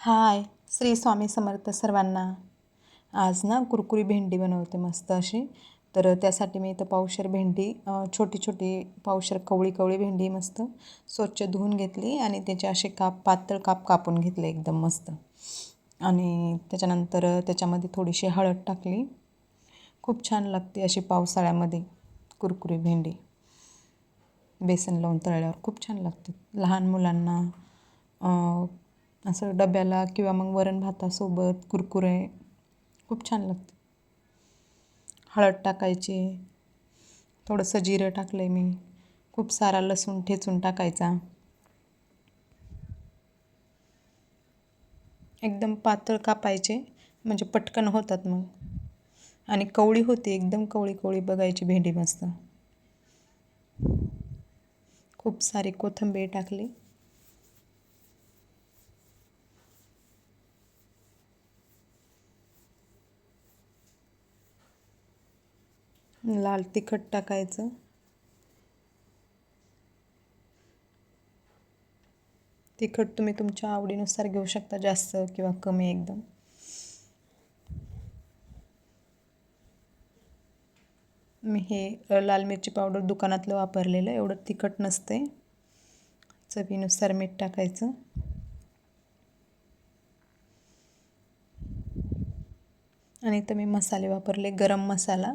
हाय, श्री स्वामी समर्थ सर्वांना. आज ना कुरकुरी भेंडी बनवते मस्त अशी. तर त्यासाठी मी इथं पावशेर भेंडी छोटी छोटी पावशेर कवळी कवळी भेंडी मस्त स्वच्छ धुवून घेतली आणि त्याचे असे पातळ काप कापून घेतले एकदम मस्त. आणि त्याच्यानंतर त्याच्यामध्ये थोडीशी हळद टाकली. खूप छान लागते अशी पावसाळ्यामध्ये कुरकुरी भेंडी. बेसन लावून तळल्यावर खूप छान लागते. लहान मुलांना असं डब्याला किंवा मग वरण भातासोबत कुरकुरे खूप छान लागते. हळद टाकायची, थोडंसं जिरं टाकलं आहे मी, खूप सारा लसूण ठेचून टाकायचा. एकदम पातळ कापायचे म्हणजे पटकन होतात मग. आणि कवळी होती एकदम कवळी कवळी बघायची भेंडी मस्त. खूप सारी कोथिंबीर टाकली. लाल तिखट टाकायचं. तिखट तुम्ही तुमच्या आवडीनुसार घेऊ शकता, जास्त किंवा कमी एकदम. मी हे लाल मिरची पावडर दुकानातलं वापरलेलं, एवढं तिखट नसते. चवीनुसार मीठ टाकायचं. आणि इथं मी मसाले वापरले, गरम मसाला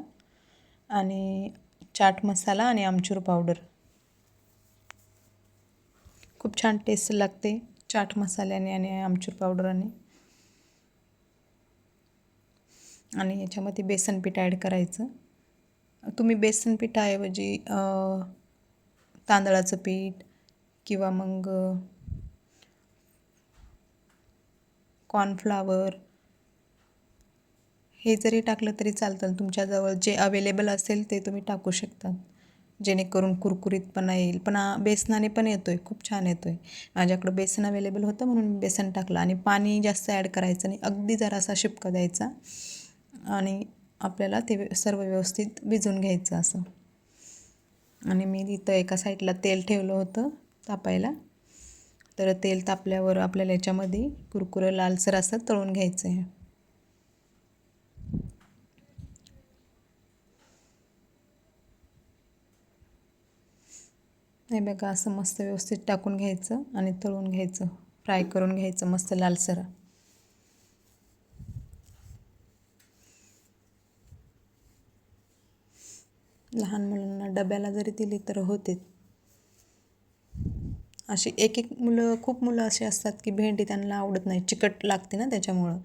आणि चाट मसाला आणि आमचूर पावडर. खूप छान टेस्ट लागते चाट मसाल्याने आणि आमचूर पावडरने. आणि याच्यामध्ये बेसन पीठ ॲड करायचं. तुम्ही बेसन पिठाऐवजी तांदळाचं पीठ किंवा मग कॉर्नफ्लावर हे जरी टाकलं तरी चालतं. तुमच्याजवळ जे अवेलेबल असेल ते तुम्ही टाकू शकता, जेणेकरून कुरकुरीतपणा येईल. पण बेसनाने पण येतो आहे, खूप छान येतो आहे. माझ्याकडं बेसन अवेलेबल होतं म्हणून मी बेसन टाकलं. आणि पाणी जास्त ॲड करायचं नाही, अगदी जरासा शिपका द्यायचा आणि आपल्याला ते सर्व व्यवस्थित भिजवून घ्यायचं असं. आणि मी इथं एका साईडला तेल ठेवलं होतं तापायला. तर तेल तापल्यावर आपल्याला याच्यामध्ये कुरकुरं लालसर असं तळून घ्यायचं आहे. हे बघा, असं मस्त व्यवस्थित टाकून घ्यायचं आणि तळून घ्यायचं, फ्राय करून घ्यायचं मस्त लालसर. लहान मुलांना डब्याला जरी दिली तर होते. अशी एक एक खूप मुलं असे असतात की भेंडी त्यांना आवडत नाही, चिकट लागते ना त्याच्यामुळं.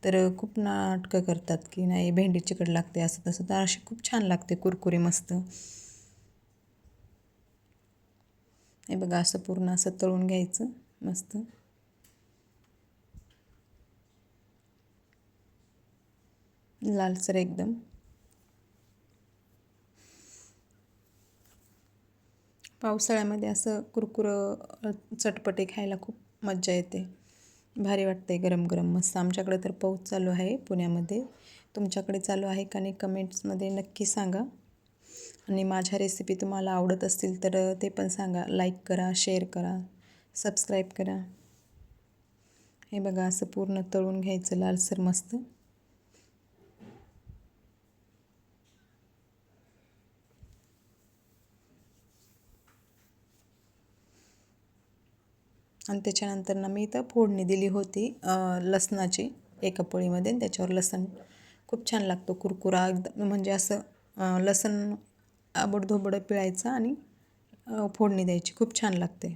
तर खूप नाटकं करतात की नाही भेंडी चिकट लागते असं तसं. तर अशी खूप छान लागते कुरकुरी मस्त. हे बघा, असं पूर्ण असं तळून घ्यायचं मस्त. लालसर एकदम. पावसाळ्यामध्ये असं कुरकुरं चटपटे खायला खूप मज्जा येते, भारी वाटते गरम गरम मस्त. आमच्याकडे तर पाऊस चालू आहे पुण्यामध्ये. तुमच्याकडे चालू आहे का नाही कमेंट्समध्ये नक्की सांगा. आणि माझ्या रेसिपी तुम्हाला आवडत असतील तर ते पण सांगा. लाईक करा, शेअर करा, सबस्क्राईब करा. हे बघा, असं पूर्ण तळून घ्यायचं लालसर मस्त. आणि त्याच्यानंतर ना मी इथं फोडणी दिली होती लसणाची एका पोळीमध्ये. त्याच्यावर लसण खूप छान लागतो कुरकुरा एकदम, म्हणजे असं लसण आबडधोबडं पिळायचं आणि फोडणी द्यायची, खूप छान लागते.